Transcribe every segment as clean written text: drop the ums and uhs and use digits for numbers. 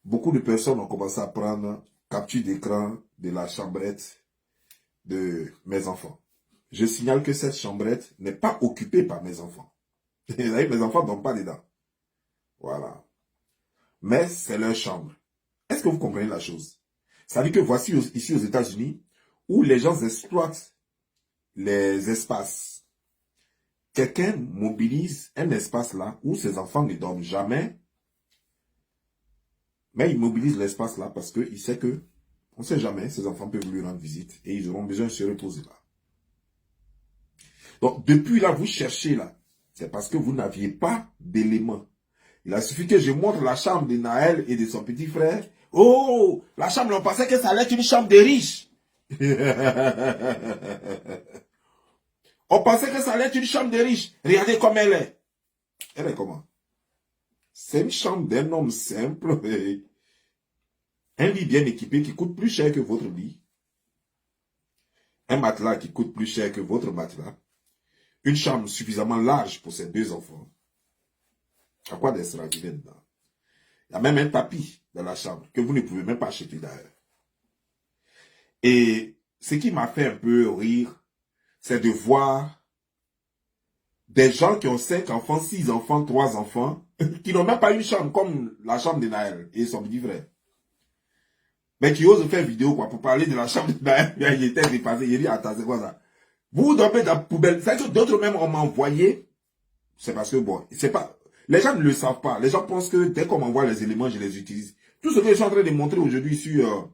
beaucoup de personnes ont commencé à prendre capture d'écran de la chambrette de mes enfants. Je signale que cette chambrette n'est pas occupée par mes enfants. Vous voyez, mes enfants ne dorment pas dedans. Voilà. Mais c'est leur chambre. Est-ce que vous comprenez la chose? Ça veut dire que voici ici aux États-Unis, où les gens exploitent les espaces. Quelqu'un mobilise un espace là où ses enfants ne dorment jamais, mais il mobilise l'espace là parce qu'il sait que, on ne sait jamais, ses enfants peuvent lui rendre visite et ils auront besoin de se reposer là. Donc, depuis là, vous cherchez là. C'est parce que vous n'aviez pas d'éléments. Il a suffi que je montre la chambre de Naël et de son petit frère. Oh, la chambre, on pensait que ça allait être une chambre de riches. On pensait que ça allait être une chambre de riches. Regardez comme elle est. Elle est comment? C'est une chambre d'un homme simple. Un lit bien équipé qui coûte plus cher que votre lit. Un matelas qui coûte plus cher que votre matelas. Une chambre suffisamment large pour ses deux enfants. À quoi d'extraordinaire dedans? Il y a même un tapis dans la chambre que vous ne pouvez même pas acheter d'ailleurs. Et ce qui m'a fait un peu rire, c'est de voir des gens qui ont 5 enfants, 6 enfants, 3 enfants, qui n'ont même pas une chambre comme la chambre de Naël et son petit frère. Mais qui osent faire vidéo quoi, pour parler de la chambre de Naël. Il était dépassé, il dit, attends, c'est quoi ça? Vous dormez dans la poubelle. C'est que d'autres même ont envoyé. C'est parce que bon, c'est pas. Les gens ne le savent pas. Les gens pensent que dès qu'on m'envoie les éléments, je les utilise. Tout ce que je suis en train de montrer aujourd'hui sur,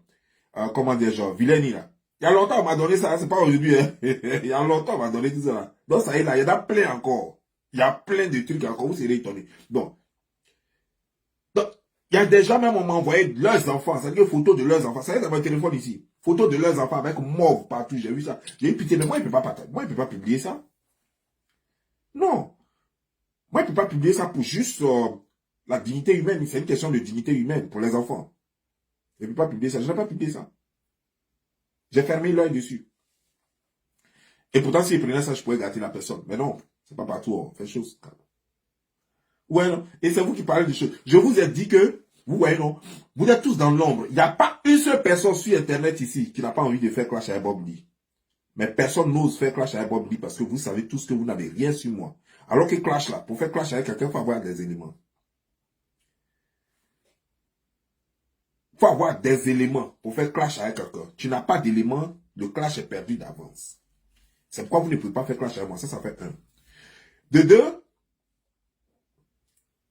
comment dire, genre, Vileni là. Il y a longtemps, on m'a donné ça, c'est pas aujourd'hui, hein. Il y a longtemps, on m'a donné tout ça là. Donc ça y est là, il y en a plein encore. Il y a plein de trucs encore, vous serez étonnés. Donc, il y a des gens même, on m'a envoyé leurs enfants, c'est-à-dire photos de leurs enfants. Ça y est dans mon téléphone ici. Photos de leurs enfants avec mauve partout, j'ai vu ça. J'ai eu pitié, mais moi, il ne peut pas partager. Moi, il ne peut pas publier ça. Non. Moi, il ne peut pas publier ça pour juste la dignité humaine. C'est une question de dignité humaine pour les enfants. Il ne peut pas publier ça. Je n'ai pas publié ça. J'ai fermé l'œil dessus. Et pourtant, s'il prenait ça, je pourrais gâter la personne. Mais non, c'est pas partout, on fait chose. Ouais, non. Et c'est vous qui parlez de choses. Je vous ai dit que, vous voyez, non, vous êtes tous dans l'ombre. Il n'y a pas une seule personne sur Internet ici qui n'a pas envie de faire clash à Bob Lee. Mais personne n'ose faire clash avec Bob Lee parce que vous savez tous que vous n'avez rien sur moi. Alors que clash là, pour faire clash avec quelqu'un, il faut avoir des éléments. Il faut avoir des éléments pour faire clash avec quelqu'un. Tu n'as pas d'éléments, le clash est perdu d'avance. C'est pourquoi vous ne pouvez pas faire clash avec moi. Ça fait un. De deux,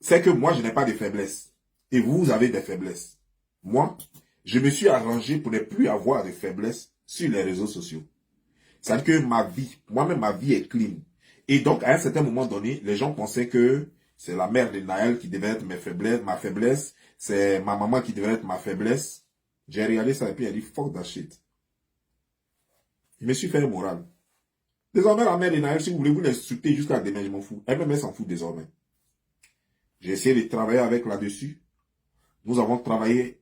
c'est que moi, je n'ai pas de faiblesse. Et vous avez des faiblesses. Moi, je me suis arrangé pour ne plus avoir de faiblesse sur les réseaux sociaux. C'est-à-dire que ma vie, moi-même, ma vie est clean. Et donc, à un certain moment donné, les gens pensaient que c'est la mère de Naël qui devait être ma faiblesse. C'est ma maman qui devait être ma faiblesse. J'ai regardé ça et puis elle dit, fuck that shit. Je me suis fait un moral. Désormais, la mère de Naël, si vous voulez, vous l'insultez jusqu'à demain, je m'en fous. Elle-même, elle s'en fout désormais. J'ai essayé de travailler avec là-dessus. Nous avons travaillé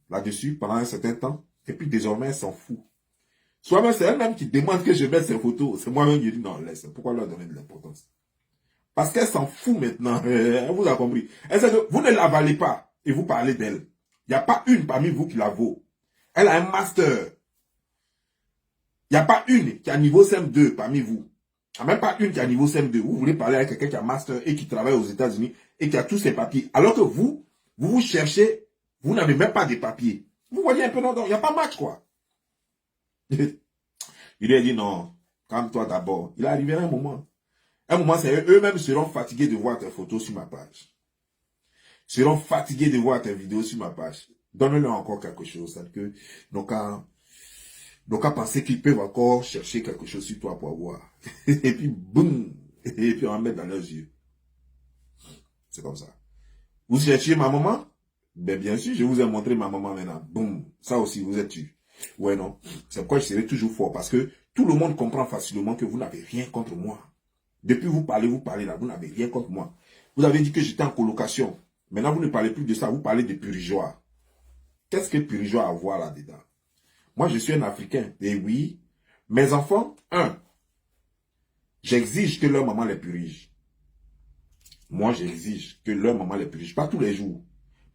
là-dessus pendant un certain temps. Et puis désormais, elle s'en fout. Soit c'est elle-même qui demande que je mette ses photos. C'est moi-même qui dis non, laisse. Pourquoi leur donner de l'importance? Parce qu'elle s'en fout maintenant. Elle vous a compris. Elle sait que vous ne la valez pas et vous parlez d'elle. Il n'y a pas une parmi vous qui la vaut. Elle a un master. Il n'y a pas une qui a niveau CM2 parmi vous. Il n'y a même pas une qui a niveau CM2. Vous voulez parler avec quelqu'un qui a master et qui travaille aux États-Unis et qui a tous ses papiers. Alors que vous cherchez, vous n'avez même pas de papiers. Vous voyez un peu, non, il n'y a pas match, quoi. Il lui a dit non, calme-toi d'abord. Il est arrivé à un moment. Un moment, c'est eux-mêmes seront fatigués de voir tes photos sur ma page. Seront fatigués de voir tes vidéos sur ma page. Donne-leur encore quelque chose. C'est-à-dire que donc à penser qu'ils peuvent encore chercher quelque chose sur toi pour avoir. Et puis, boum. Et puis on va mettre dans leurs yeux. C'est comme ça. Vous cherchez ma maman? Ben bien sûr, je vous ai montré ma maman maintenant. Boum. Ça aussi, vous êtes tu. Ouais, non. C'est pourquoi je serai toujours fort. Parce que tout le monde comprend facilement que vous n'avez rien contre moi. Depuis vous parlez là, vous n'avez rien contre moi. Vous avez dit que j'étais en colocation. Maintenant, vous ne parlez plus de ça, vous parlez de purigeoire. Qu'est-ce que purigeoire a à voir là-dedans? Moi, je suis un Africain. Et oui, mes enfants, j'exige que leur maman les purige. Moi, j'exige que leur maman les purige. Pas tous les jours.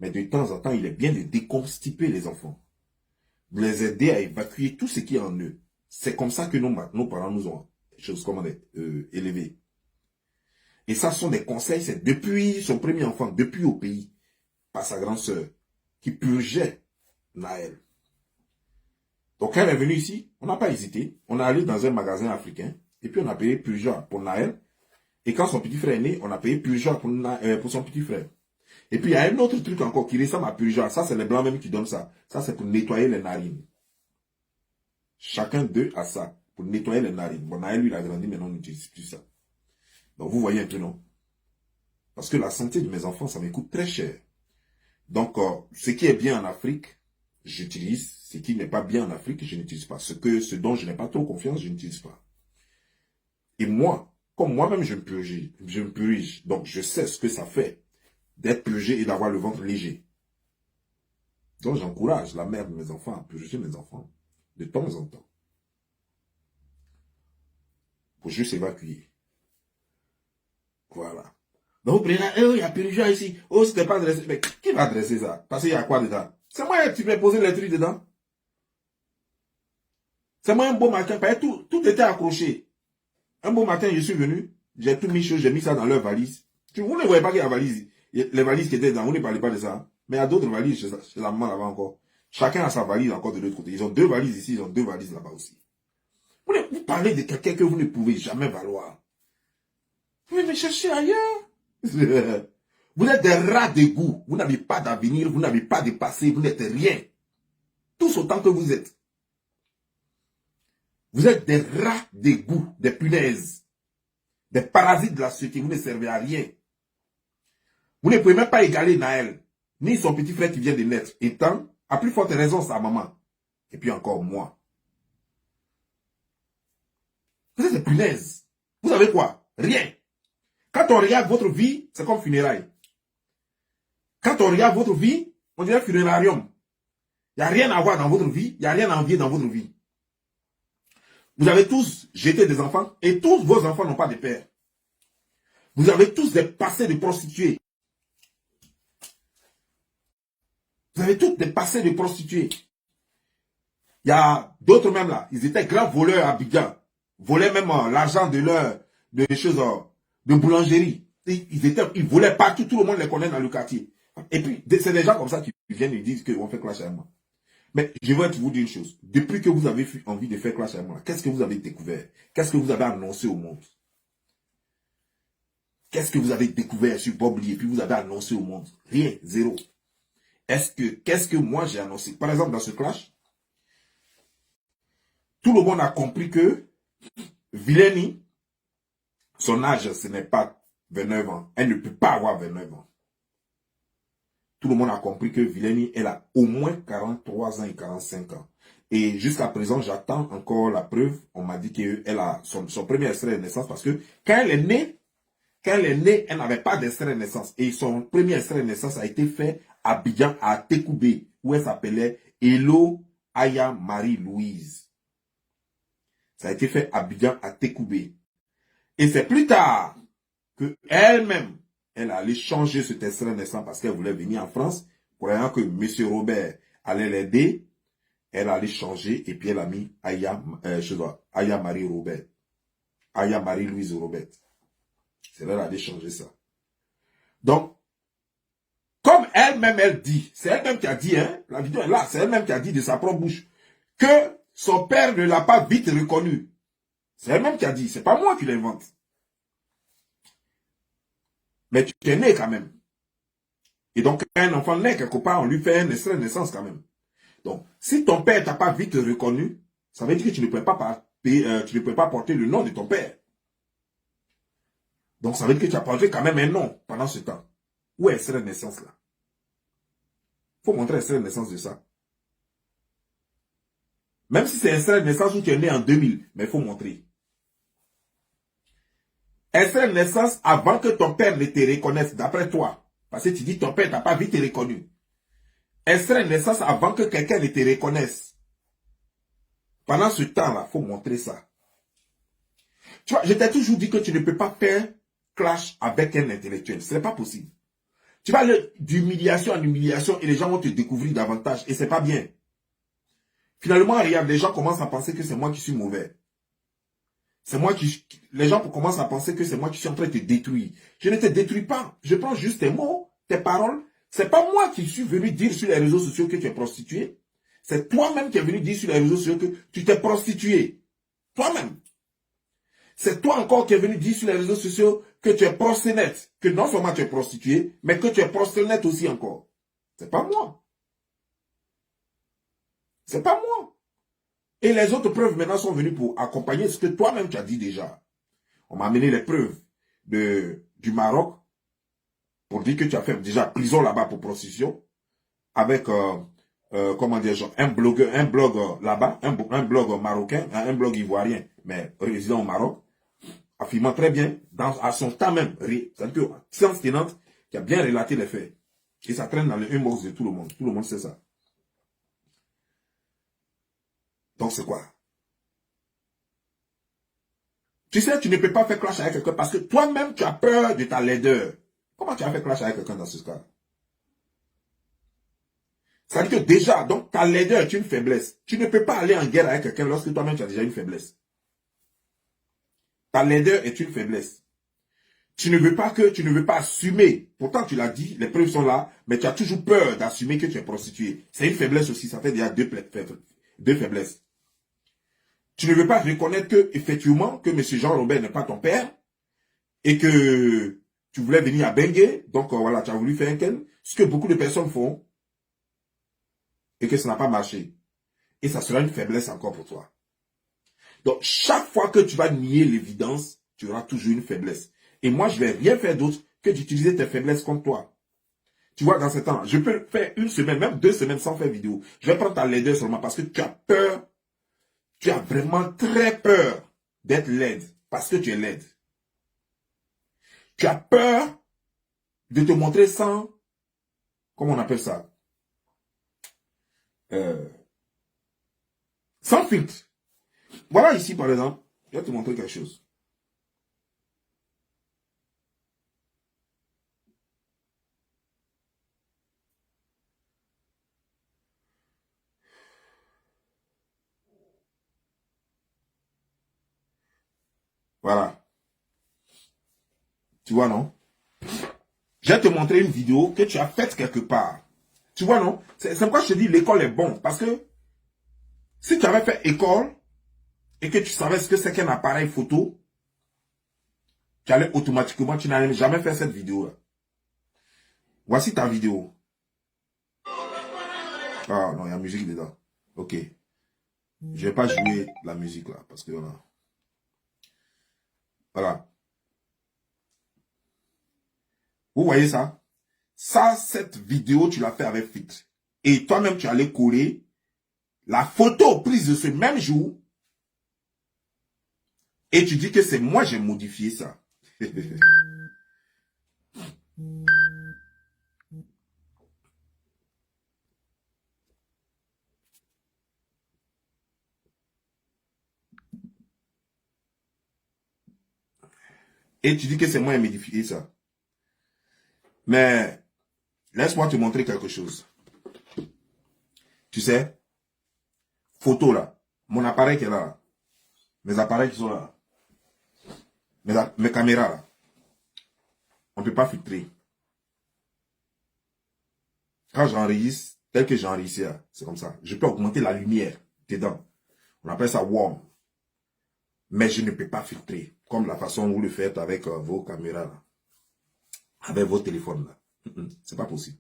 Mais de temps en temps, il est bien de déconstiper les enfants. De les aider à évacuer tout ce qui est en eux. C'est comme ça que nos parents nous ont élevés. Et ça, ce sont des conseils, c'est depuis son premier enfant, depuis au pays, par sa grande sœur, qui purgeait Naël. Donc, quand elle est venue ici, on n'a pas hésité. On est allé dans un magasin africain, et puis on a payé purgeoir pour Naël. Et quand son petit frère est né, on a payé purgeoir pour son petit frère. Et puis, il y a un autre truc encore qui ressemble à purgeoir. Ça, c'est les blancs même qui donnent ça. Ça, c'est pour nettoyer les narines. Chacun d'eux a ça, pour nettoyer les narines. Bon, Naël, lui, il a grandi, mais on n'utilise plus ça. Donc, vous voyez un peu, non? Parce que la santé de mes enfants, ça me coûte très cher. Donc, ce qui est bien en Afrique, j'utilise. Ce qui n'est pas bien en Afrique, je n'utilise pas. Ce dont je n'ai pas trop confiance, je n'utilise pas. Et moi, comme moi-même, je me purge. Donc, je sais ce que ça fait d'être purgé et d'avoir le ventre léger. Donc, j'encourage la mère de mes enfants à purger mes enfants de temps en temps. Pour juste évacuer. Voilà. Donc, vous prenez là, il y a purgé ici. Oh, c'était pas dressé. Mais qui va dresser ça? Parce qu'il y a quoi dedans? C'est moi qui vais poser les trucs dedans. C'est moi un beau matin, tout était accroché. Un beau matin, je suis venu, j'ai tout mis chaud, j'ai mis ça dans leur valise. Vous ne voyez pas qu'il y a la valise. Les valises qui étaient dedans, vous ne parlez pas de ça. Mais il y a d'autres valises chez la maman là-bas encore. Chacun a sa valise encore de l'autre côté. Ils ont 2 valises ici, ils ont 2 valises là-bas aussi. Vous parlez de quelqu'un que vous ne pouvez jamais valoir. Vous pouvez me chercher ailleurs. Vous êtes des rats d'égout. Vous n'avez pas d'avenir, vous n'avez pas de passé, vous n'êtes rien. Tous autant que vous êtes. Vous êtes des rats d'égout, des punaises, des parasites de la société. Vous ne servez à rien. Vous ne pouvez même pas égaler Naël, ni son petit frère qui vient de naître, étant, à plus forte raison, sa maman. Et puis encore moi. Vous êtes des punaises. Vous savez quoi? Rien. Quand on regarde votre vie, c'est comme funérailles. Quand on regarde votre vie, on dirait funérarium. Il n'y a rien à voir dans votre vie, il n'y a rien à envier dans votre vie. Vous avez tous jeté des enfants et tous vos enfants n'ont pas de père. Vous avez tous des passés de prostituées. Vous avez tous des passés de prostituées. Il y a d'autres même là, ils étaient grands voleurs à Abidjan. Volaient même l'argent de choses, de boulangerie. Ils volaient partout, tout le monde les connaît dans le quartier. Et puis, c'est des gens comme ça qui viennent et disent qu'on fait clash à moi. Mais je veux vous dire une chose. Depuis que vous avez envie de faire clash à moi, qu'est-ce que vous avez découvert? Qu'est-ce que vous avez annoncé au monde? Qu'est-ce que vous avez découvert sur Bob Lee et puis vous avez annoncé au monde? Rien, zéro. Qu'est-ce que moi j'ai annoncé? Par exemple, dans ce clash, tout le monde a compris que Vileni, son âge, ce n'est pas 29 ans. Elle ne peut pas avoir 29 ans. Tout le monde a compris que Vileni, elle a au moins 43 ans et 45 ans. Et jusqu'à présent, j'attends encore la preuve. On m'a dit qu'elle a son premier extrait de naissance parce que quand elle est née, elle n'avait pas d'extrait de naissance. Et son premier extrait de naissance a été fait à Abidjan, à Tekoubé, où elle s'appelait Elo Aya Marie-Louise. Ça a été fait à Abidjan, à Tekoubé. Et c'est plus tard que elle-même, elle allait changer ce extrait de naissance parce qu'elle voulait venir en France, croyant que M. Robert allait l'aider. Elle allait changer et puis elle a mis Aya Marie Robert. Aya Marie-Louise Robert. C'est là qu'elle allait changer ça. Donc, comme elle-même, elle dit, c'est elle-même qui a dit, hein, la vidéo est là, c'est elle-même qui a dit de sa propre bouche, que son père ne l'a pas vite reconnu. C'est elle-même qui a dit, c'est pas moi qui l'invente. Mais tu es né quand même. Et donc, quand un enfant naît quelque part, on lui fait un extrait de naissance quand même. Donc, si ton père t'a pas vite reconnu, ça veut dire que tu ne peux pas porter le nom de ton père. Donc, ça veut dire que tu as porté quand même un nom pendant ce temps. Où est l'extrait de naissance là? Il faut montrer l'extrait de naissance de ça. Même si c'est un extrait de naissance où tu es né en 2000, mais il faut montrer. Extrait de naissance avant que ton père ne te reconnaisse, d'après toi. Parce que tu dis ton père t'a pas vite reconnu. Extrait de naissance avant que quelqu'un ne te reconnaisse. Pendant ce temps-là, il faut montrer ça. Tu vois, je t'ai toujours dit que tu ne peux pas faire clash avec un intellectuel. Ce n'est pas possible. Tu vas aller d'humiliation en humiliation et les gens vont te découvrir davantage. Et c'est pas bien. Finalement, regarde, les gens commencent à penser que c'est moi qui suis mauvais. C'est moi qui... Les gens commencent à penser que c'est moi qui suis en train de te détruire. Je ne te détruis pas. Je prends juste tes mots, tes paroles. C'est pas moi qui suis venu dire sur les réseaux sociaux que tu es prostitué. C'est toi-même qui es venu dire sur les réseaux sociaux que tu t'es prostitué. Toi-même. C'est toi encore qui es venu dire sur les réseaux sociaux que tu es proxénète. Que non seulement tu es prostitué, mais que tu es proxénète aussi encore. C'est pas moi. C'est pas moi. Et les autres preuves maintenant sont venues pour accompagner ce que toi-même tu as dit déjà. On m'a amené les preuves du Maroc pour dire que tu as fait déjà prison là-bas pour prostitution avec, comment dire, un blog là-bas, un blog marocain, un blog ivoirien, mais résident au Maroc, affirmant très bien, à son temps même, c'est-à-dire que science tenante, qui a bien relaté les faits. Et ça traîne dans le inbox de tout le monde. Tout le monde sait ça. Donc c'est quoi? Tu sais, tu ne peux pas faire clash avec quelqu'un parce que toi-même, tu as peur de ta laideur. Comment tu as fait clash avec quelqu'un dans ce cas? Ça veut dire que déjà, donc ta laideur est une faiblesse. Tu ne peux pas aller en guerre avec quelqu'un lorsque toi-même tu as déjà une faiblesse. Ta laideur est une faiblesse. Tu ne veux pas assumer. Pourtant, tu l'as dit, les preuves sont là, mais tu as toujours peur d'assumer que tu es prostitué. C'est une faiblesse aussi, ça fait déjà deux faiblesses. Tu ne veux pas reconnaître que, effectivement, que M. Jean-Robert n'est pas ton père et que tu voulais venir à Bengue, donc voilà, tu as voulu faire un ken, ce que beaucoup de personnes font et que ça n'a pas marché. Et ça sera une faiblesse encore pour toi. Donc, chaque fois que tu vas nier l'évidence, tu auras toujours une faiblesse. Et moi, je ne vais rien faire d'autre que d'utiliser tes faiblesses contre toi. Tu vois, dans ce temps, je peux faire une semaine, même 2 semaines sans faire vidéo. Je vais prendre ta laideur seulement parce que tu as peur. Tu as vraiment très peur d'être laide parce que tu es laide. Tu as peur de te montrer sans, comment on appelle ça, sans filtre. Voilà ici, par exemple, je vais te montrer quelque chose. Voilà. Tu vois, non? Je vais te montrer une vidéo que tu as faite quelque part. Tu vois, non? C'est pourquoi je te dis l'école est bon. Parce que si tu avais fait école et que tu savais ce que c'est qu'un appareil photo, tu allais automatiquement, tu n'allais jamais faire cette vidéo-là. Voici ta vidéo. Ah non, il y a musique dedans. Ok. Je vais pas jouer la musique là. Parce que voilà. Voilà. Vous voyez ça? Ça, cette vidéo, tu l'as fait avec filtre. Et toi-même, tu allais coller la photo prise de ce même jour. Et tu dis que c'est moi, j'ai modifié ça. Et tu dis que c'est moi qui ai modifié ça. Mais, laisse-moi te montrer quelque chose. Tu sais, photo là, mon appareil qui est là, mes appareils qui sont là, mes caméras là, on ne peut pas filtrer. Quand j'enregistre, tel que j'enregistre, c'est comme ça. Je peux augmenter la lumière dedans. On appelle ça warm. Mais je ne peux pas filtrer. Comme la façon dont vous le faites avec vos caméras là. Avec vos téléphones là. C'est pas possible.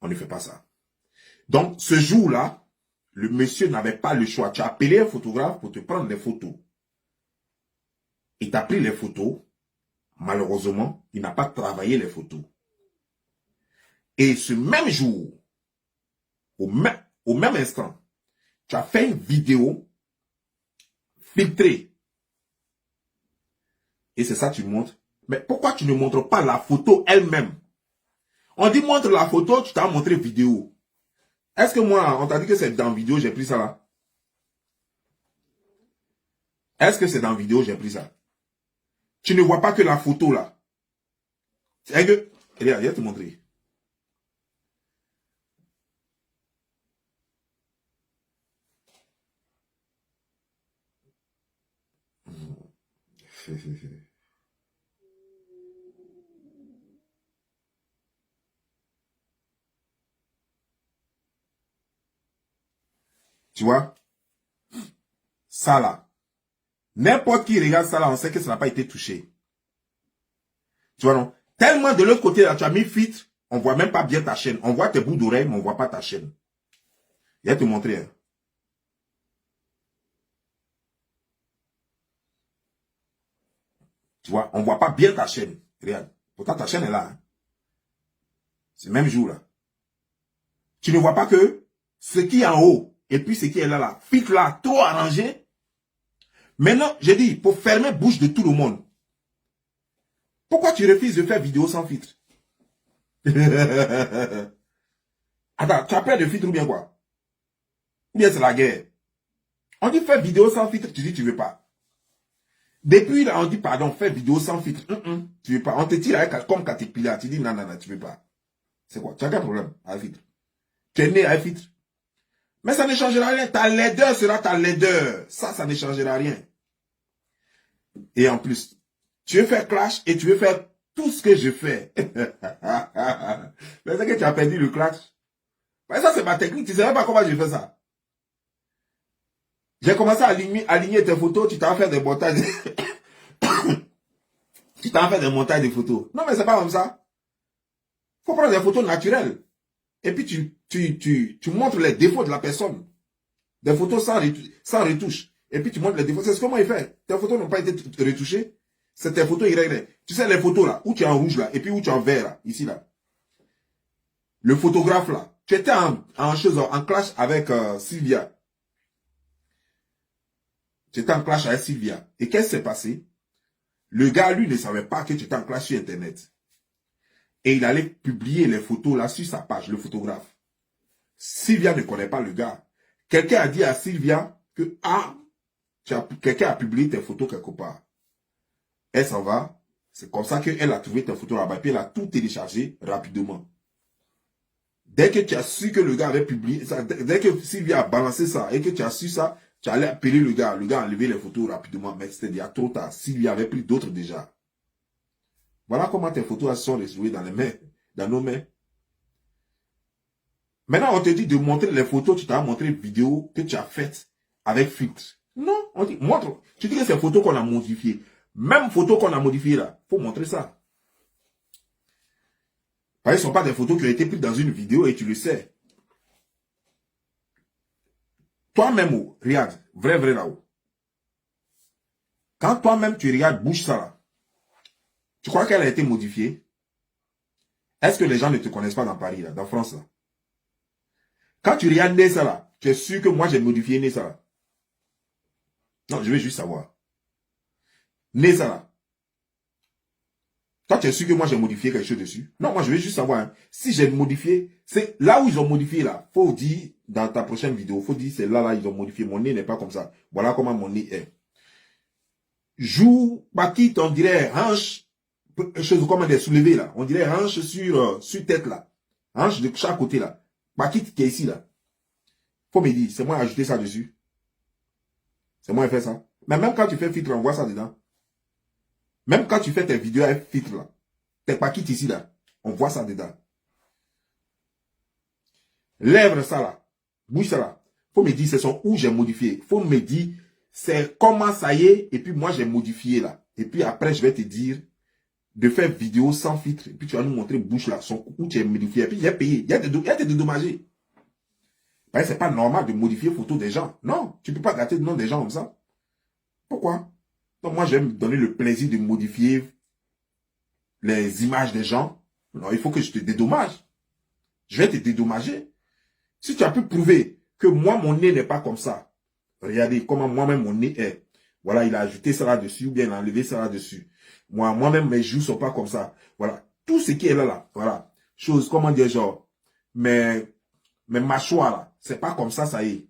On ne fait pas ça. Donc, ce jour-là, le monsieur n'avait pas le choix. Tu as appelé un photographe pour te prendre des photos. Il t'a pris les photos. Malheureusement, il n'a pas travaillé les photos. Et ce même jour, au même instant, tu as fait une vidéo filtrée. Et c'est ça que tu montres. Mais pourquoi tu ne montres pas la photo elle-même? On dit montre la photo, tu t'as montré vidéo. Est-ce que moi, on t'a dit que c'est dans vidéo, j'ai pris ça là? Est-ce que c'est dans vidéo, j'ai pris ça? Tu ne vois pas que la photo là. C'est que Regarde, je vais te montrer. Tu vois? Ça là. N'importe qui regarde ça là, on sait que ça n'a pas été touché. Tu vois non? Tellement de l'autre côté là, tu as mis filtre, on voit même pas bien ta chaîne. On voit tes bouts d'oreilles, mais on voit pas ta chaîne. Je vais te montrer. Hein. Tu vois, on voit pas bien ta chaîne. Regarde. Pourtant ta chaîne est là. Hein. C'est le même jour là. Tu ne vois pas que ce qui est en haut et puis ce qui est là là, filtre là, trop arrangé. Maintenant, j'ai dit, pour fermer bouche de tout le monde. Pourquoi tu refuses de faire vidéo sans filtre? Attends, tu as peur de filtre ou bien quoi? Ou bien c'est la guerre? On dit faire vidéo sans filtre, tu dis tu veux pas. Depuis là, on dit pardon, faire vidéo sans filtre. Tu veux pas. On te tire avec, comme Caterpillar, tu dis non, non, non, tu veux pas. C'est quoi? Tu as quel problème avec filtre? Tu es né avec filtre. Mais ça ne changera rien. Ta laideur sera ta laideur. Ça ne changera rien. Et en plus, tu veux faire clash et tu veux faire tout ce que je fais. Mais c'est que tu as perdu le clash. Mais ça, c'est ma technique. Tu ne sais même pas comment je fais ça. J'ai commencé à aligner tes photos. Tu t'en fais des montages. Tu t'en fais des montages de photos. Non, mais c'est pas comme ça. Il faut prendre des photos naturelles. Et puis, tu montres les défauts de la personne. Des photos sans retouche. Et puis, tu montres les défauts. C'est ce que moi, il fait. Tes photos n'ont pas été retouchées. C'est tes photos irrégulières. Tu sais, les photos là, où tu es en rouge là, et puis où tu es en vert là, ici là. Le photographe là, tu étais en clash avec Sylvia. Tu étais en clash avec Sylvia. Et qu'est-ce qui s'est passé? Le gars, lui, ne savait pas que tu étais en clash sur Internet. Et il allait publier les photos là sur sa page, le photographe. Sylvia ne connaît pas le gars. Quelqu'un a dit à Sylvia que, quelqu'un a publié tes photos quelque part. Elle s'en va. C'est comme ça qu'elle a trouvé tes photos là-bas. Et puis elle a tout téléchargé rapidement. Dès que tu as su que le gars avait publié ça, dès que Sylvia a balancé ça et que tu as su ça, tu allais appeler le gars. Le gars a enlevé les photos rapidement. Mais c'était déjà trop tard. Sylvia avait pris d'autres déjà. Voilà comment tes photos sont retrouvées dans les mains, dans nos mains. Maintenant, on te dit de montrer les photos, tu t'as montré une vidéo que tu as faite avec filtre. Non, on dit, montre. Tu dis que c'est photos qu'on a modifiées. Même photos qu'on a modifiées là, faut montrer ça. Parce que ce ne sont pas des photos qui ont été prises dans une vidéo et tu le sais. Toi-même, regarde, vrai là-haut. Quand toi-même tu regardes bouge ça là, tu crois qu'elle a été modifiée? Est-ce que les gens ne te connaissent pas dans Paris là, dans France là? Quand tu regardes Nessa là, tu es sûr que moi j'ai modifié Nessa là? Non, je veux juste savoir. Nessa là. Toi, tu es sûr que moi j'ai modifié quelque chose dessus? Non, moi je veux juste savoir. Hein. Si j'ai modifié, c'est là où ils ont modifié là. Faut dire dans ta prochaine vidéo, faut dire c'est là ils ont modifié. Mon nez n'est pas comme ça. Voilà comment mon nez est. Joue, Bakit, on dirait hanche, chose comme des soulevés là. On dirait hanche sur tête là. Hanche de chaque côté là. Bakit qui est ici là. Faut me dire, c'est moi qui ai ajouté ça dessus. C'est moi qui ai fait ça. Mais même quand tu fais filtre, on voit ça dedans. Même quand tu fais tes vidéos avec filtre là, tes Bakit ici là, on voit ça dedans. Lèvres ça là, bouge ça là. Faut me dire, c'est son où j'ai modifié. Faut me dire, c'est comment ça y est, et puis moi j'ai modifié là. Et puis après, je vais te dire de faire vidéo sans filtre. Et puis tu vas nous montrer bouche là, son où tu as modifié. Et puis il y a payé, il y a des dédommagés. Parce que c'est pas normal de modifier photo des gens. Non, tu peux pas gâter le nom des gens comme ça. Pourquoi? Donc moi, j'aime me donner le plaisir de modifier les images des gens. Non, il faut que je te dédommage. Je vais te dédommager. Si tu as pu prouver que moi, mon nez n'est pas comme ça, regardez comment moi-même mon nez est. Voilà, il a ajouté ça là-dessus ou bien il a enlevé ça là-dessus. Moi-même, mes joues sont pas comme ça. Voilà, tout ce qui est là, voilà. Chose, comment dire, genre, mes mâchoires là, c'est pas comme ça y est.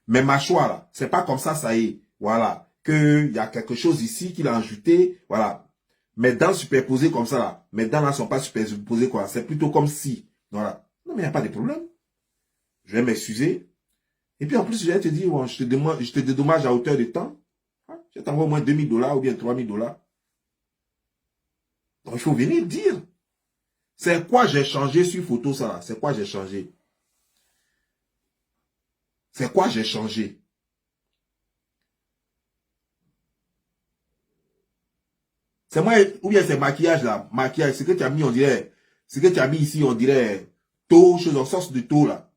Mes mâchoires là, c'est pas comme ça y est. Voilà. qu'il y a quelque chose ici qu'il a ajouté, voilà. Mes dents superposées comme ça, là. Mes dents là sont pas superposées, quoi. C'est plutôt comme si, voilà. Non, mais il n'y a pas de problème. Je vais m'excuser. Et puis en plus, je vais te dire, ouais, je te dédommage à hauteur de temps. Hein, je t'envoie au moins $2000 ou bien $3000. Donc il faut venir dire. C'est quoi j'ai changé sur photo, ça là? C'est quoi j'ai changé? C'est quoi j'ai changé? C'est moi, ou bien c'est maquillage là, maquillage, ce que tu as mis, on dirait, ce que tu as mis ici, on dirait, taux, chose en sorte de taux là.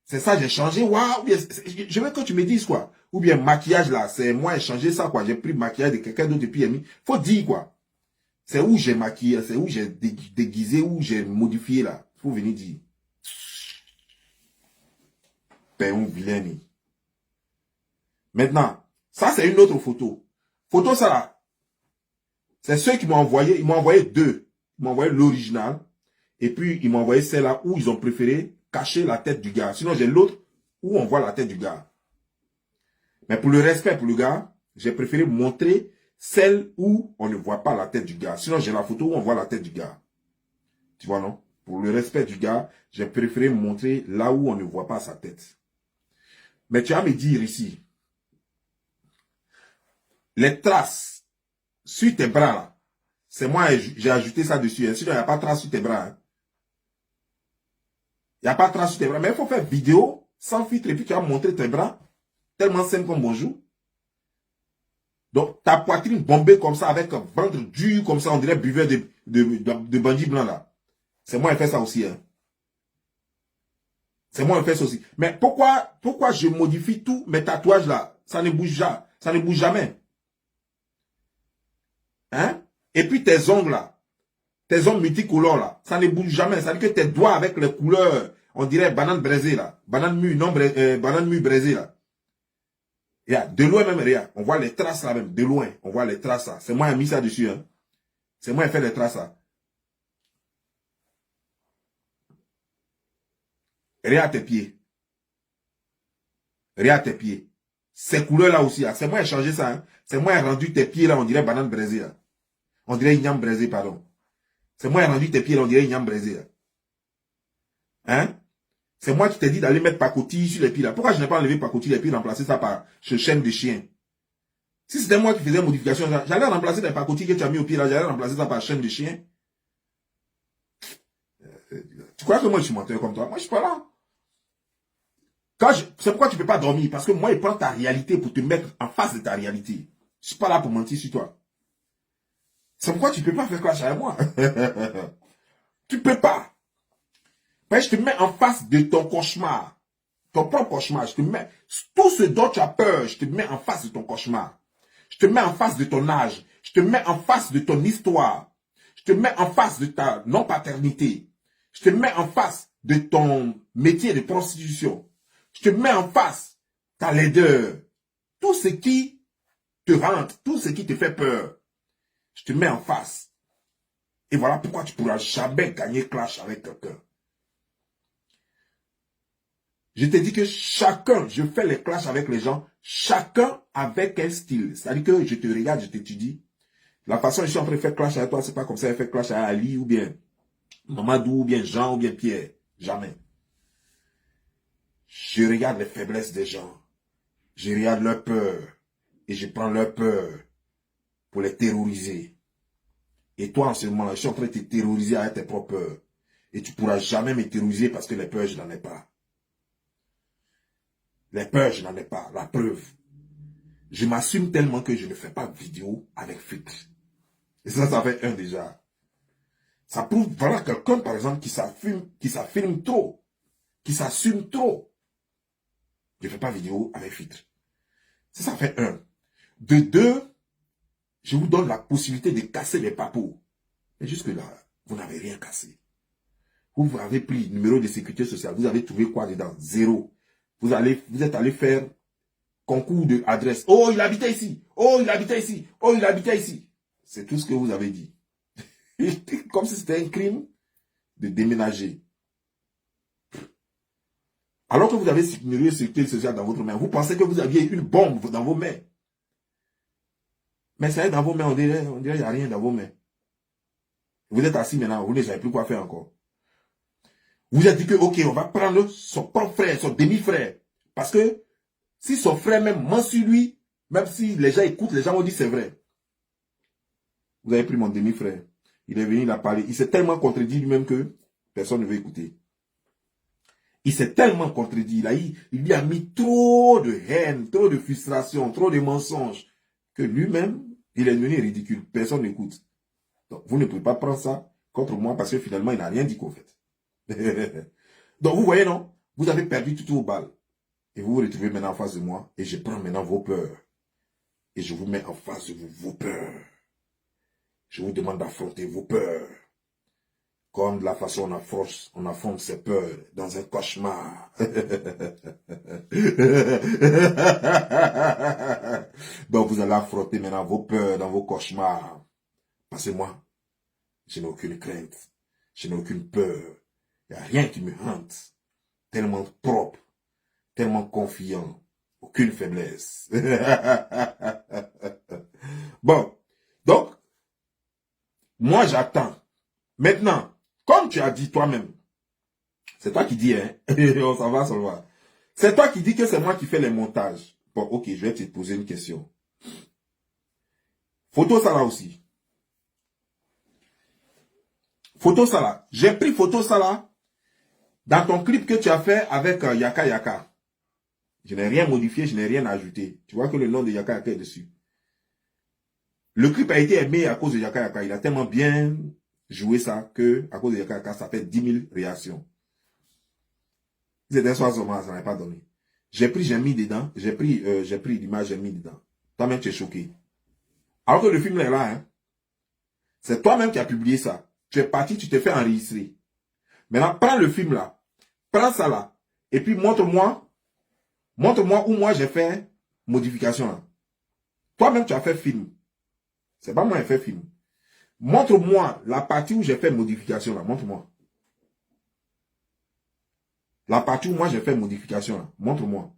C'est ça, j'ai changé, waouh, je veux que tu me dises quoi. Ou bien maquillage là, c'est moi, j'ai changé ça quoi, j'ai pris le maquillage de quelqu'un d'autre et puis j'ai mis. Faut dire quoi. C'est où j'ai maquillé, c'est où j'ai déguisé, où j'ai modifié là. Faut venir dire. Ben, un vilain. Maintenant, ça c'est une autre photo. Photo ça là. C'est ceux qui m'ont envoyé, ils m'ont envoyé deux. Ils m'ont envoyé l'original. Et puis, ils m'ont envoyé celle-là où ils ont préféré cacher la tête du gars. Sinon, j'ai l'autre où on voit la tête du gars. Mais pour le respect pour le gars, j'ai préféré montrer celle où on ne voit pas la tête du gars. Sinon, j'ai la photo où on voit la tête du gars. Tu vois, non? Pour le respect du gars, j'ai préféré montrer là où on ne voit pas sa tête. Mais tu vas me dire ici, les traces sur tes bras là, c'est moi, j'ai ajouté ça dessus. Hein. Sinon, il n'y a pas de traces sur tes bras. Hein. Il n'y a pas de traces sur tes bras. Mais il faut faire vidéo sans filtre et puis tu vas montrer tes bras. Tellement simple comme bonjour. Donc, ta poitrine bombée comme ça, avec un ventre dur comme ça, on dirait buveur de bandit blanc là. C'est moi qui fais ça aussi. Hein. C'est moi qui fais ça aussi. Mais pourquoi je modifie tous mes tatouages là? Ça ne bouge jamais. Ça ne bouge jamais. Hein? Et puis tes ongles là. Tes ongles multicolores là. Ça ne bouge jamais. Ça veut dire que tes doigts avec les couleurs, on dirait banane braisée là. Banane mûre, non, banane mûre braisée là. De loin même, regarde, on voit les traces là même, de loin, on voit les traces là. C'est moi qui ai mis ça dessus. Hein. C'est moi qui ai fait les traces là. Regarde tes pieds. Regarde tes pieds. Ces couleurs là aussi, c'est moi qui ai changé ça. Hein. C'est moi qui ai rendu tes pieds là, on dirait banane braisée. Là. On dirait igname braisée, pardon. C'est moi qui ai rendu tes pieds là, on dirait igname braisée. Là. Hein? C'est moi qui t'ai dit d'aller mettre pacotille sur les pieds là. Pourquoi je n'ai pas enlevé pacotille et puis remplacer ça par ce chaîne de chien? Si c'était moi qui faisais modification, j'allais remplacer les pacotilles que tu as mis au pied là, j'allais remplacer ça par chaîne de chien. Tu crois que moi je suis menteur comme toi? Moi je suis pas là. C'est pourquoi tu ne peux pas dormir. Parce que moi, je prends ta réalité pour te mettre en face de ta réalité. Je suis pas là pour mentir sur toi. C'est pourquoi tu ne peux pas faire clash avec moi. Tu ne peux pas. Mais je te mets en face de ton cauchemar. Ton propre cauchemar. Je te mets tout ce dont tu as peur. Je te mets en face de ton cauchemar. Je te mets en face de ton âge. Je te mets en face de ton histoire. Je te mets en face de ta non-paternité. Je te mets en face de ton métier de prostitution. Je te mets en face ta laideur. Tout ce qui te rentre, tout ce qui te fait peur. Je te mets en face. Et voilà pourquoi tu ne pourras jamais gagner clash avec quelqu'un. Je te dis que chacun, je fais les clashs avec les gens, chacun avec un style. C'est-à-dire que je te regarde, je t'étudie. La façon dont je suis en train de faire clash avec toi, c'est pas comme ça, je fais clash à Ali ou bien Mamadou ou bien Jean ou bien Pierre. Jamais. Je regarde les faiblesses des gens. Je regarde leur peur. Et je prends leur peur pour les terroriser. Et toi, en ce moment-là, je suis en train de te terroriser avec tes propres peurs. Et tu ne pourras jamais me terroriser parce que les peurs, je n'en ai pas. Les peurs, je n'en ai pas. La preuve. Je m'assume tellement que je ne fais pas de vidéo avec filtre. Et ça fait un déjà. Ça prouve, voilà quelqu'un, par exemple, qui s'affirme trop. Qui s'assume trop. Je ne fais pas de vidéo avec filtre. Ça fait un. De deux, je vous donne la possibilité de casser les papos. Mais jusque-là, vous n'avez rien cassé. Vous avez pris le numéro de sécurité sociale. Vous avez trouvé quoi dedans? Zéro. Vous êtes allé faire concours d'adresse. Oh, il habitait ici. Oh, il habitait ici. Oh, il habitait ici. C'est tout ce que vous avez dit. Comme si c'était un crime de déménager. Alors que vous avez le numéro de sécurité sociale dans votre main, vous pensez que vous aviez une bombe dans vos mains. Mais ça est dans vos mains, on dirait qu'il n'y a rien dans vos mains. Vous êtes assis maintenant, vous ne savez plus quoi faire encore. Vous êtes dit que, ok, on va prendre son propre frère, son demi-frère. Parce que si son frère même ment sur lui, même si les gens écoutent, les gens vont dire c'est vrai. Vous avez pris mon demi-frère. Il est venu, il a parlé. Il s'est tellement contredit lui-même que personne ne veut écouter. Il s'est tellement contredit. Il lui a mis trop de haine, trop de frustration, trop de mensonges, que lui-même, il est devenu ridicule. Personne n'écoute. Donc, vous ne pouvez pas prendre ça contre moi parce que finalement, il n'a rien dit qu'au fait. Donc, vous voyez, non? Vous avez perdu tout au bal. Et vous vous retrouvez maintenant en face de moi. Et je prends maintenant vos peurs. Et je vous mets en face de vous, vos peurs. Je vous demande d'affronter vos peurs. Comme de la façon on affronte ses peurs dans un cauchemar. Donc vous allez affronter maintenant vos peurs dans vos cauchemars. Parce que moi, je n'ai aucune crainte. Je n'ai aucune peur. Il n'y a rien qui me hante. Tellement propre. Tellement confiant. Aucune faiblesse. Bon. Donc, moi j'attends. Maintenant, comme tu as dit toi-même, c'est toi qui dis, hein, on s'en va, ça va. C'est toi qui dis que c'est moi qui fais les montages. Bon, ok, je vais te poser une question. Photo Salah aussi. Photo Salah. J'ai pris Photo Salah dans ton clip que tu as fait avec Yaka Yaka. Je n'ai rien modifié, je n'ai rien ajouté. Tu vois que le nom de Yaka Yaka est dessus. Le clip a été aimé à cause de Yaka Yaka. Il a tellement bien joué ça que, à cause de Yaka Yaka, ça fait 10 000 réactions. C'était soit seulement, ça n'a pas donné. J'ai mis dedans, j'ai pris l'image, j'ai mis dedans. Toi-même, tu es choqué. Alors que le film est là, hein. C'est toi-même qui as publié ça. Tu es parti, tu t'es fait enregistrer. Maintenant, prends le film là. Prends ça là. Et puis montre-moi où moi j'ai fait modification là. Toi-même, tu as fait film. C'est pas moi qui ai fait film. Montre-moi la partie où j'ai fait modification là. Montre-moi. La partie où moi j'ai fait modification là. Montre-moi.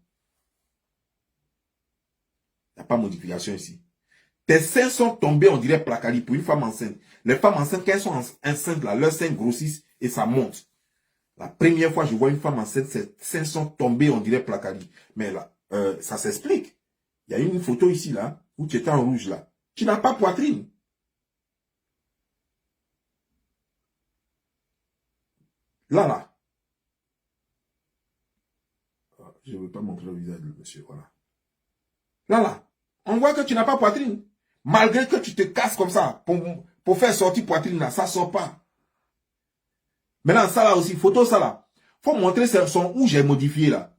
Il n'y a pas de modification ici. Tes seins sont tombés, on dirait placali pour une femme enceinte. Les femmes enceintes, quand elles sont enceintes là, leurs seins grossissent et ça monte. La première fois que je vois une femme enceinte, ses seins sont tombés, on dirait placali. Mais là, ça s'explique. Il y a une photo ici là, où tu étais en rouge là. Tu n'as pas poitrine. Là. Je ne veux pas montrer le visage du monsieur, voilà. Là. On voit que tu n'as pas poitrine. Malgré que tu te casses comme ça, pour faire sortir poitrine là, ça ne sort pas. Maintenant, ça là aussi, photo ça là. Faut montrer son où j'ai modifié là.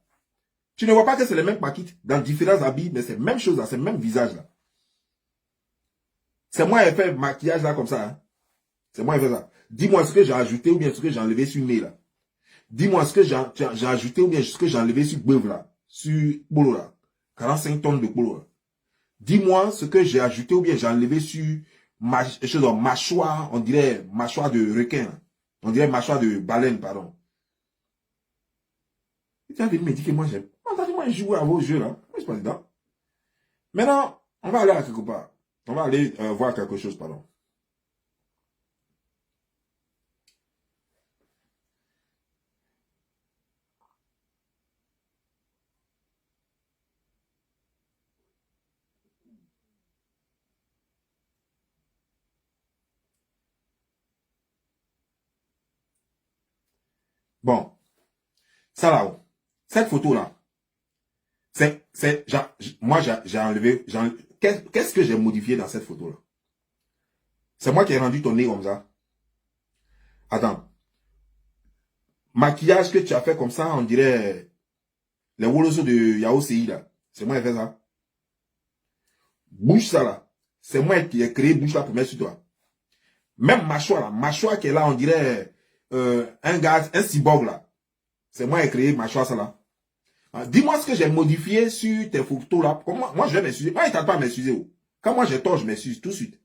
Tu ne vois pas que c'est le même paquet dans différents habits, mais c'est la même chose là, c'est le même visage là. C'est moi qui ai fait maquillage là comme ça. Hein. C'est moi qui ai fait ça. Dis-moi ce que j'ai ajouté ou bien ce que j'ai enlevé sur May là. Dis-moi ce que j'ai ajouté ou bien ce que j'ai enlevé sur Beuve là. Sur Bolo là. 45 tonnes de Bolo là. Dis-moi ce que j'ai ajouté ou bien j'ai enlevé sur mâchoire, on dirait mâchoire de requin. Là. On dirait mâchoire de baleine, pardon. Tu as me dire que moi j'aime. Moi, je joue à vos jeux là. Moi, je pas dedans. Maintenant, on va aller à quelque part. On va aller voir quelque chose, pardon. Bon. Ça là, cette photo là, moi j'ai enlevé, qu'est-ce que j'ai modifié dans cette photo là? C'est moi qui ai rendu ton nez comme ça. Attends. Maquillage que tu as fait comme ça, on dirait les woloso de Yao Sei là. C'est moi qui ai fait ça. Bouche ça là. C'est moi qui ai créé bouche là pour mettre sur toi. Même mâchoire là. Mâchoire qui est là, on dirait un gars, un cyborg là. C'est moi qui ai créé mâchoire ça là. Dis-moi ce que j'ai modifié sur tes photos là. Moi, je vais m'excuser. Moi, il ne t'a pas à m'excuser. Quand moi j'ai tort, je m'excuse tout de suite.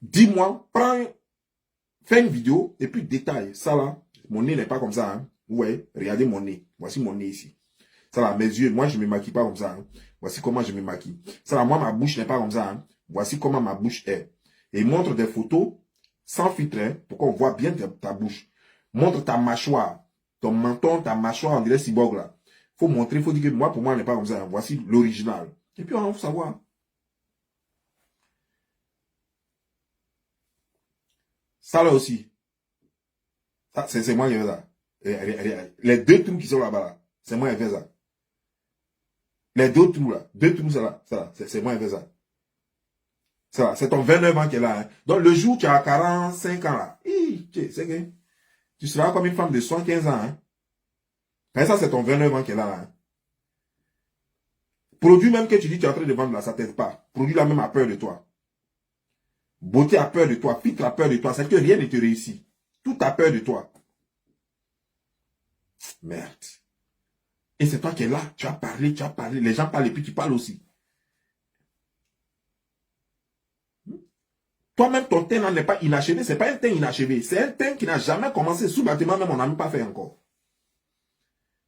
Dis-moi, fais une vidéo et puis détaille. Ça là, mon nez n'est pas comme ça. Hein. Vous voyez, regardez mon nez. Voici mon nez ici. Ça là, mes yeux, moi je ne me maquille pas comme ça. Hein. Voici comment je me maquille. Ça là, moi ma bouche n'est pas comme ça. Hein. Voici comment ma bouche est. Et il montre des photos sans filtre, hein, pour qu'on voit bien ta bouche. Montre ta mâchoire, ton menton, ta mâchoire, on dirait cyborg là. Faut montrer, faut dire que moi, pour moi, on n'est pas comme ça. Voici l'original. Et puis, on va savoir. Ça là aussi. Ça, c'est moi qui ai fait ça. Les deux trous qui sont là-bas, là, c'est moi qui ai fait ça. Les deux trous là, ça là, c'est moi qui ai fait ça. Ça là, c'est ton 29 ans qui est là. Hein. Donc, le jour où tu as 45 ans là, c'est que tu seras comme une femme de 75 ans. Hein. Mais ça, c'est ton 29 ans qui est là. Hein. Produit même que tu dis que tu es en train de vendre là, ça t'aide pas. Produit là même a peur de toi. Beauté a peur de toi. Filtre a peur de toi. C'est que rien ne te réussit. Tout a peur de toi. Merde. Et c'est toi qui es là. Tu as parlé, tu as parlé. Les gens parlent et puis tu parles aussi. Toi-même, ton teint n'est pas inachevé. C'est pas un teint inachevé. C'est un teint qui n'a jamais commencé. Sous bâtiment même, on n'a même pas fait encore.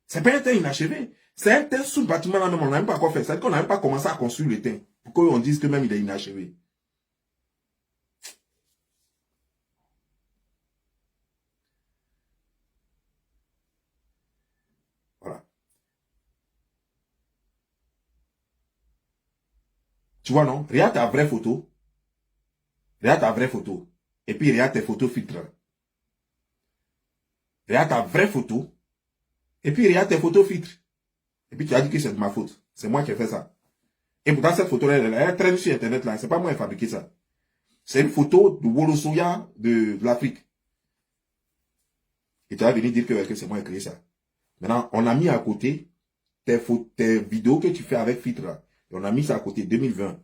C'est pas un teint inachevé. C'est un teint sous bâtiment là même, on n'a même pas encore fait. C'est-à-dire qu'on n'a même pas commencé à construire le teint. Pour qu'on dise que même il est inachevé. Voilà. Tu vois, non? Regarde ta vraie photo. Regarde ta vraie photo. Et puis regarde tes photos filtres. Regarde ta vraie photo. Et puis regarde tes photos filtres. Et puis tu as dit que c'est de ma faute. C'est moi qui ai fait ça. Et pourtant, cette photo-là, elle traîne sur Internet là. C'est pas moi qui ai fabriqué ça. C'est une photo de Wolo Soya de l'Afrique. Et tu vas venir dire que c'est moi qui ai créé ça. Maintenant, on a mis à côté tes vidéos que tu fais avec filtre là. Et on a mis ça à côté 2020.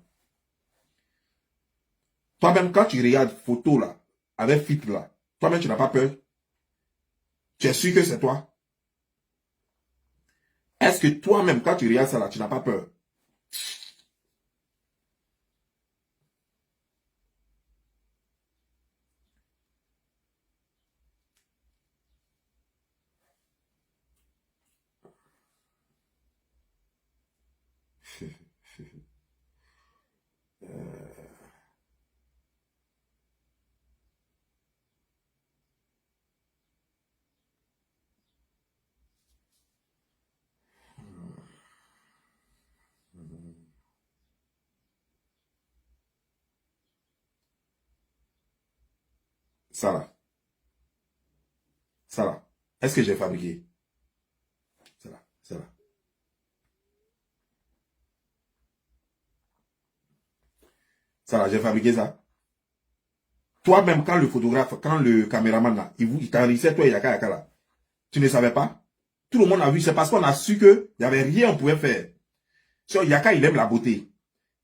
Toi-même, quand tu regardes photo là, avec filtre là, toi-même, tu n'as pas peur. Tu es sûr que c'est toi. Est-ce que toi-même, quand tu regardes ça là, tu n'as pas peur? Ça là. Ça là. Est-ce que j'ai fabriqué? Ça là. Ça là. Ça là, j'ai fabriqué ça. Toi-même, quand le photographe, quand le caméraman là, il t'enregistrait toi et Yaka Yaka là, tu ne savais pas? Tout le monde a vu, c'est parce qu'on a su qu'il n'y avait rien qu'on pouvait faire. Sur Yaka, il aime la beauté.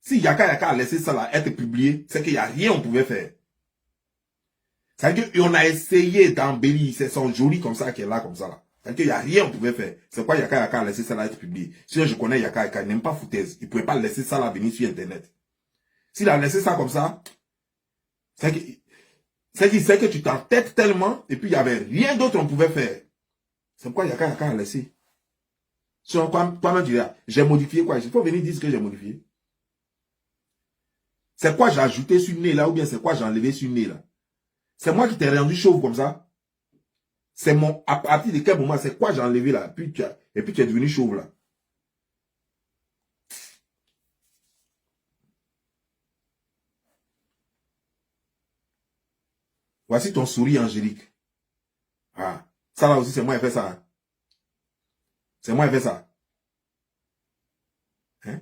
Si Yaka Yaka a laissé ça là être publié, c'est qu'il n'y a rien qu'on pouvait faire. C'est-à-dire qu'on a essayé d'embellir, c'est son joli comme ça qui est là, comme ça là. C'est-à-dire qu'il n'y a rien qu'on pouvait faire. C'est quoi Yaka Yaka a laissé ça là être publié? Si je connais Yaka Yaka, il n'aime pas foutaise. Il ne pouvait pas laisser ça là venir sur Internet. S'il a laissé ça comme ça, c'est qu'il sait que tu t'entêtes tellement, et puis il n'y avait rien d'autre qu'on pouvait faire. C'est pourquoi Yaka Yaka a laissé. Sur quoi, toi-même, tu dis, j'ai modifié quoi? Il faut venir dire ce que j'ai modifié. C'est quoi j'ai ajouté sur le nez là, ou bien c'est quoi j'ai enlevé sur le nez là? C'est moi qui t'ai rendu chauve comme ça. C'est à partir de quel moment, c'est quoi j'ai enlevé là? Et puis tu es devenu chauve là. Voici ton sourire angélique. Ah, ça là aussi, c'est moi qui ai fait ça. Hein. C'est moi qui ai fait ça. Hein?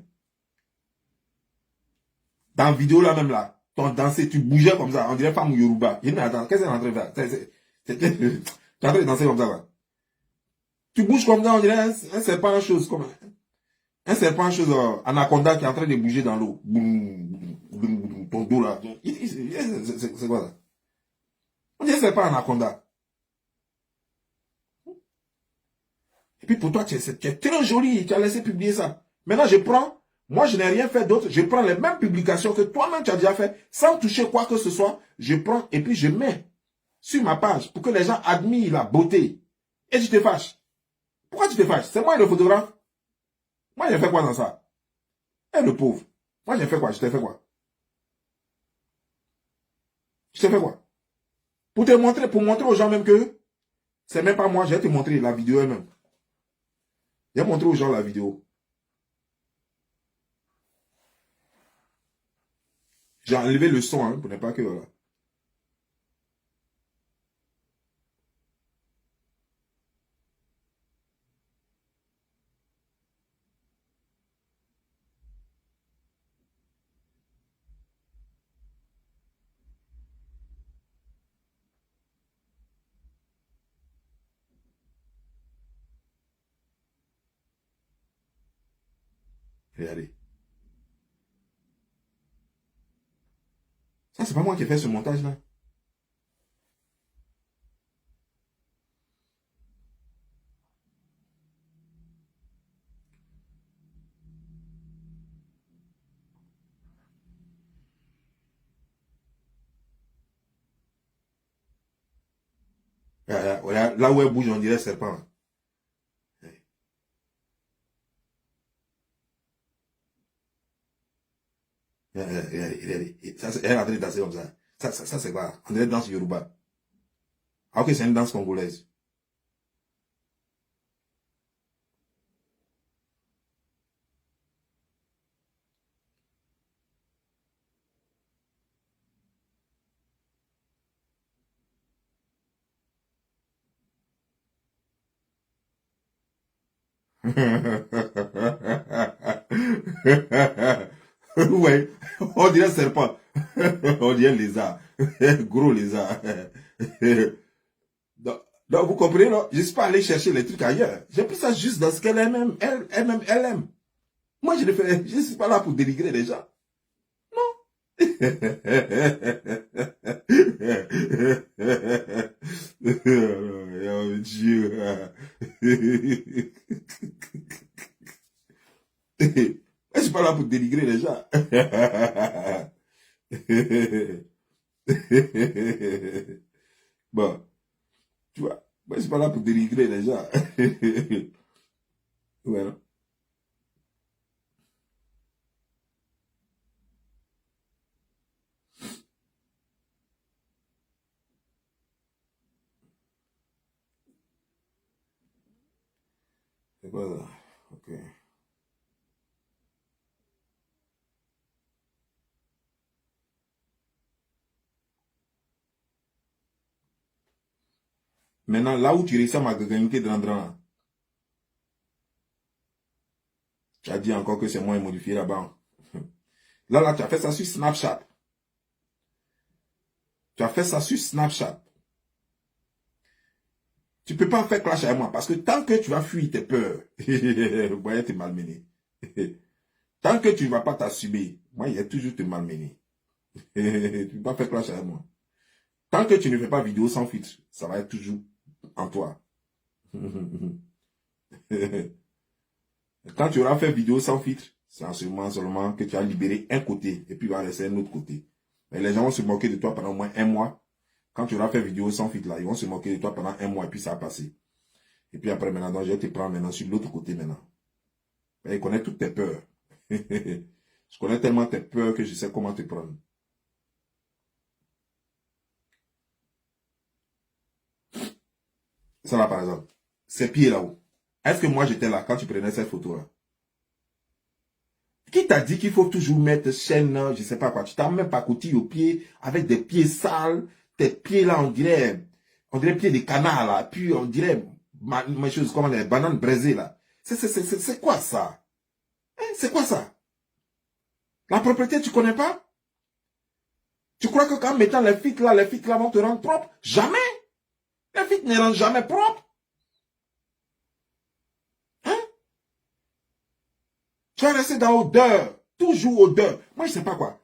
Dans la vidéo là même là, ton dansé, tu bougeais comme ça, on dirait femme Yoruba. Il dit, mais attends, qu'est-ce que c'est en train de faire? Tu es en train de danser comme ça là. Tu bouges comme ça, on dirait un serpent chose, comme un serpent chose, anaconda qui est en train de bouger dans l'eau. Ton dos là. C'est quoi ça? On dirait un serpent anaconda. Et puis pour toi, tu es très joli, tu as laissé publier ça. Maintenant, moi je n'ai rien fait d'autre, je prends les mêmes publications que toi-même tu as déjà fait, sans toucher quoi que ce soit, je prends et puis je mets sur ma page pour que les gens admirent la beauté. Et tu te fâches. Pourquoi tu te fâches? C'est moi le photographe. Moi j'ai fait quoi dans ça? Eh le pauvre. Moi j'ai fait quoi? Je t'ai fait quoi? Je t'ai fait quoi? Pour te montrer, pour montrer aux gens même que c'est même pas moi, je vais te montrer la vidéo elle-même. Je vais montrer aux gens la vidéo. J'ai enlevé le son, hein, pour ne pas que voilà. Regardez. Ça, c'est pas moi qui ai fait ce montage-là. Là où elle bouge, on dirait serpent. Ça, elle est en train de danser comme ça. Ça c'est quoi? On dirait danse Yoruba. Ah, ok, c'est une danse congolaise. Ouais, on dirait serpent. On dirait lézard. Gros lézard. Donc, donc, vous comprenez, non? Je ne suis pas allé chercher les trucs ailleurs. J'ai pris ça juste dans ce qu'elle aime. Elle aime. Moi, je ne suis pas là pour dénigrer les gens. Oh Dieu. Je ne suis pas là pour dénigrer les gens. Bon, tu vois, moi, je ne suis pas là pour dénigrer les gens. Voilà. C'est quoi ça? Ok. Maintenant, là où tu réussis à ma gaganité de l'endroit, tu as dit encore que c'est moi modifié là-bas. Là, tu as fait ça sur Snapchat. Tu as fait ça sur Snapchat. Tu ne peux pas faire clash avec moi parce que tant que tu vas fuir tes peurs, moi, il te malmené. Tant que tu ne vas pas t'assumer, moi, il y a toujours te malmener. Tu ne peux pas faire clash avec moi. Tant que tu ne fais pas vidéo sans filtre, ça va être toujours en toi. Quand tu auras fait vidéo sans filtre, c'est en ce moment seulement que tu as libéré un côté et puis il va laisser un autre côté. Mais les gens vont se moquer de toi pendant au moins un mois. Quand tu auras fait vidéo sans filtre là, ils vont se moquer de toi pendant un mois et puis ça va passer. Et puis après maintenant, donc, je vais te prendre maintenant sur l'autre côté maintenant. Mais je connais toutes tes peurs. Je connais tellement tes peurs que je sais comment te prendre. Ça là par exemple. Ces pieds là-haut. Est-ce que moi j'étais là quand tu prenais cette photo-là? Qui t'a dit qu'il faut toujours mettre chaîne, je ne sais pas quoi. Tu t'as même pas coutille aux pieds avec des pieds sales. Tes pieds là, on dirait pieds de canard là. Puis on dirait ma chose comme les bananes braisées là. C'est quoi ça? Hein, c'est quoi ça? La propriété, tu connais pas? Tu crois que quand mettant les filtres là vont te rendre propre? Jamais! Les filtres ne rendent jamais propre. Hein? Tu vas rester dans odeur. Toujours odeur. Moi, je sais pas quoi.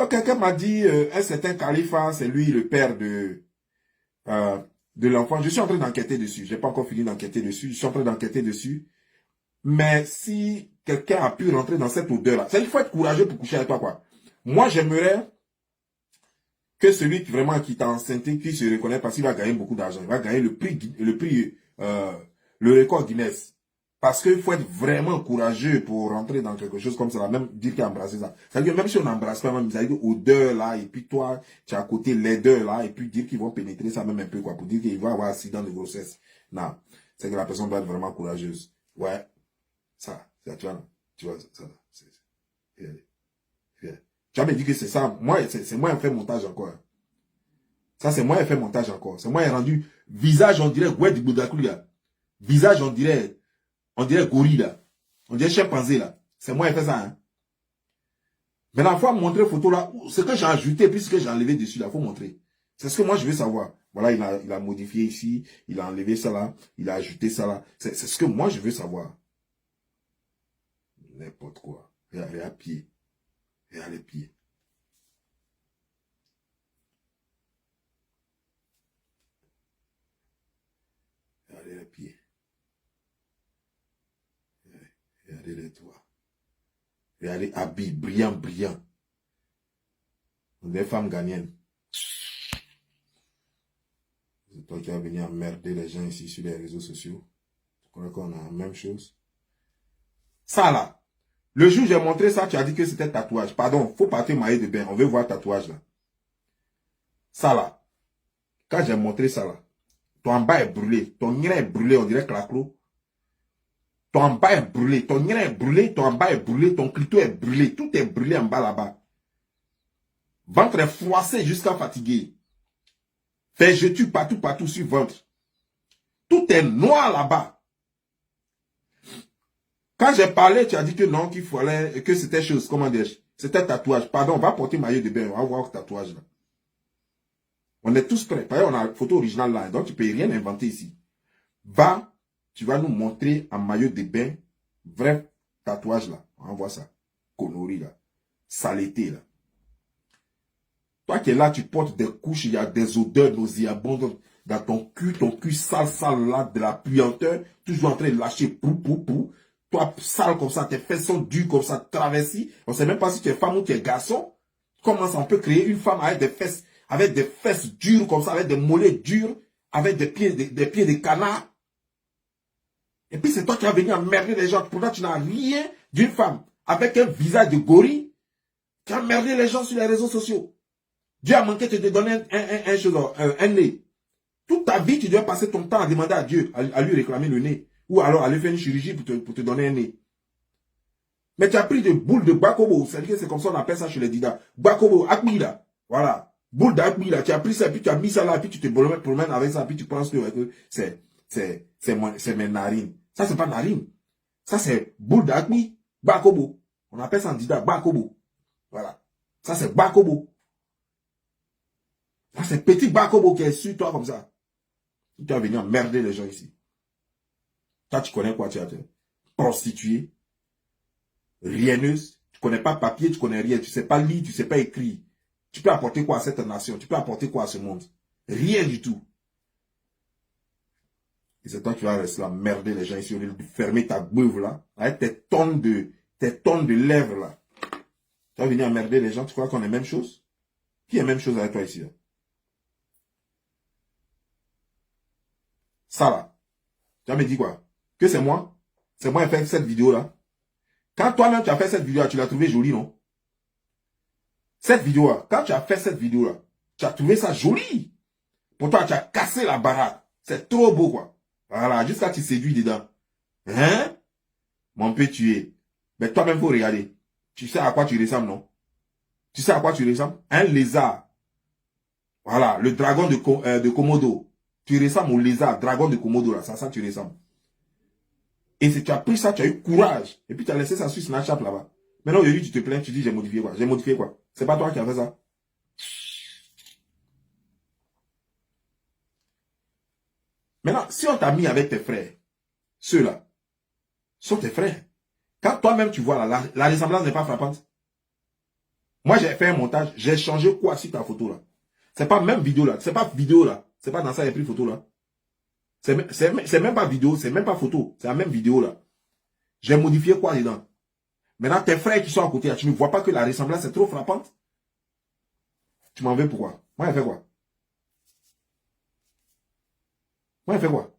Quelqu'un m'a dit, un certain Khalifa, c'est lui le père euh, de l'enfant. Je suis en train d'enquêter dessus. J'ai pas encore fini d'enquêter dessus. Je suis en train d'enquêter dessus. Mais si quelqu'un a pu rentrer dans cette odeur-là, il faut être courageux pour coucher avec toi, quoi. Moi, j'aimerais que celui qui vraiment qui t'a enceinté, qui se reconnaît parce qu'il va gagner beaucoup d'argent. Il va gagner le prix, le record Guinness. Parce qu'il faut être vraiment courageux pour rentrer dans quelque chose comme ça, même dire qu'il a embrassé ça. C'est-à-dire que même si on n'embrasse pas, même, c'est-à-dire odeur là, et puis toi, tu as à côté laideur là, et puis dire qu'ils vont pénétrer ça même un peu, quoi, pour dire qu'il va avoir accident de grossesse. Non. C'est que la personne doit être vraiment courageuse. Ouais. Ça, tu vois, ça, tu as me dit que c'est ça. Moi, c'est moi qui fait montage encore. Ça, c'est moi qui fait montage encore. C'est moi qui ai rendu visage, on dirait, ouais, du Boudakou, là. Visage, on dirait gorille, là. On dirait chimpanzé, là. C'est moi qui ai fait ça, hein. Maintenant, il faut montrer photo, là. Ce que j'ai ajouté, puis ce que j'ai enlevé dessus, là, il faut montrer. C'est ce que moi, je veux savoir. Voilà, il a modifié ici, il a enlevé ça, là, il a ajouté ça, là. C'est ce que moi, je veux savoir. N'importe quoi. Regarde pied. Regarde les pieds. Regardez les pieds. Regardez les doigts. Regardez habits, brillant, brillant. Des femmes ghanéennes. C'est toi qui as venu emmerder les gens ici sur les réseaux sociaux. Tu crois qu'on a la même chose? Ça là. Le jour où j'ai montré ça, tu as dit que c'était tatouage. Pardon, faut partir maillot de bain. On veut voir tatouage là. Ça là. Quand j'ai montré ça là, ton bas est brûlé. Ton nez est brûlé, on dirait claclo. Ton bas est brûlé. Ton nez est brûlé. Ton bas est brûlé. Ton clito est brûlé. Tout est brûlé en bas là-bas. Ventre est froissé jusqu'à fatiguer. Fait jetu partout, partout sur ventre. Tout est noir là-bas. Quand j'ai parlé, tu as dit que non, qu'il fallait, que c'était chose, comment dire, c'était tatouage. Pardon, on va porter maillot de bain, on va voir le tatouage là. On est tous prêts. Par exemple, on a la photo originale là, donc tu ne peux rien inventer ici. Va, tu vas nous montrer en maillot de bain, vrai tatouage là. On va voir ça. Connerie là. Saleté là. Toi qui es là, tu portes des couches, il y a des odeurs nauséabondes dans ton cul sale, sale là, de la puanteur, toujours en train de lâcher pou, pou, pou. Toi, sale comme ça, tes fesses sont dures comme ça, traversées. On ne sait même pas si tu es femme ou tu es garçon. Comment ça, on peut créer une femme avec des fesses dures comme ça, avec des mollets durs, avec des pieds de canard. Et puis c'est toi qui as venu emmerder les gens. Pourtant, tu n'as rien d'une femme avec un visage de gorille. Tu as emmerdé les gens sur les réseaux sociaux. Dieu a manqué de te donner un nez. Toute ta vie, tu dois passer ton temps à demander à Dieu, à lui réclamer le nez. Ou alors à lui faire une chirurgie pour te donner un nez. Mais tu as pris des boules de Bakobo. C'est comme ça qu'on appelle ça chez les Dida. Bakobo, Akmila. Voilà. Boule d'Akmila. Tu as pris ça, puis tu as mis ça là, puis tu te promènes avec ça, puis tu penses que c'est mes narines. Ça, c'est pas narine. Ça, c'est boule d'Akmi. Bakobo. On appelle ça en Dida. Bakobo. Voilà. Ça, c'est Bakobo. Ça, c'est petit Bakobo qui est sur toi comme ça. Tu vas venir emmerder les gens ici. Toi, tu connais quoi? Tu as prostituée, rienneuse, tu connais pas papier, tu connais rien, tu sais pas lire, tu sais pas écrire. Tu peux apporter quoi à cette nation? Tu peux apporter quoi à ce monde? Rien du tout. Et c'est toi qui vas rester là, emmerder les gens ici, au lieu de fermer ta beuve là, avec tes tonnes de lèvres là. Tu vas venir emmerder les gens, tu crois qu'on est la même chose? Qui est la même chose avec toi ici là? Ça là. Tu vas me dire quoi? Que c'est moi? C'est moi qui ai fait cette vidéo là. Quand toi-même tu as fait cette vidéo là, tu l'as trouvé jolie, non? Cette vidéo là, quand tu as fait cette vidéo là, tu as trouvé ça joli. Pour toi, tu as cassé la baraque. C'est trop beau quoi. Voilà, jusqu'à tu séduis dedans. Hein? Mon peu tué. Mais toi-même, faut regarder. Tu sais à quoi tu ressembles, non? Tu sais à quoi tu ressembles? Un lézard. Voilà, le dragon de Komodo. Tu ressembles au lézard, dragon de Komodo, là. Ça, tu ressembles. Et si tu as pris ça, tu as eu courage. Et puis tu as laissé ça sur Snapchat là-bas. Maintenant, aujourd'hui, tu te plains, tu dis j'ai modifié quoi? J'ai modifié quoi? C'est pas toi qui as fait ça. Maintenant, si on t'a mis avec tes frères, ceux-là, sont tes frères. Quand toi-même tu vois la ressemblance n'est pas frappante. Moi, j'ai fait un montage, j'ai changé quoi sur ta photo là? C'est pas même vidéo là, c'est pas vidéo là, c'est pas dans ça, j'ai pris photo là. C'est même pas vidéo, c'est même pas photo, c'est la même vidéo là. J'ai modifié quoi dedans? Maintenant, tes frères qui sont à côté, là, tu ne vois pas que la ressemblance est trop frappante? Tu m'en veux pourquoi? Moi, j'ai fait quoi? Moi, j'ai fait quoi?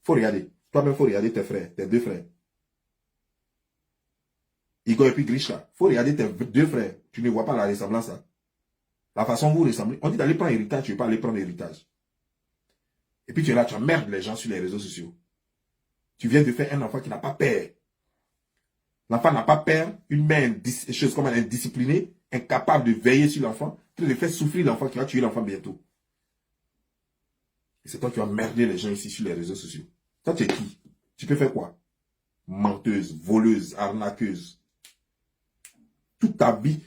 Faut regarder. Toi-même, faut regarder tes frères, tes deux frères. Igor et puis Grisha. Faut regarder tes deux frères. Tu ne vois pas la ressemblance, là. La façon dont vous ressemblez. On dit d'aller prendre héritage, tu ne veux pas aller prendre héritage. Et puis tu es là, tu emmerdes les gens sur les réseaux sociaux. Tu viens de faire un enfant qui n'a pas peur. L'enfant n'a pas peur. Une mère chose comme elle est indisciplinée, incapable de veiller sur l'enfant, qui le fait souffrir l'enfant, qui va tuer l'enfant bientôt. Et c'est toi qui vas emmerder les gens ici sur les réseaux sociaux. Toi, tu es qui? Tu peux faire quoi? Menteuse, voleuse, arnaqueuse. Toute ta vie,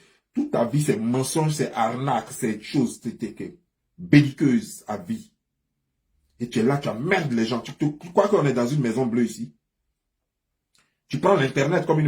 c'est mensonge, c'est arnaque, c'est chose, c'est belliqueuse à vie. Et tu es là, tu emmerdes les gens. Tu crois qu'on est dans une maison bleue ici? Tu prends l'Internet comme une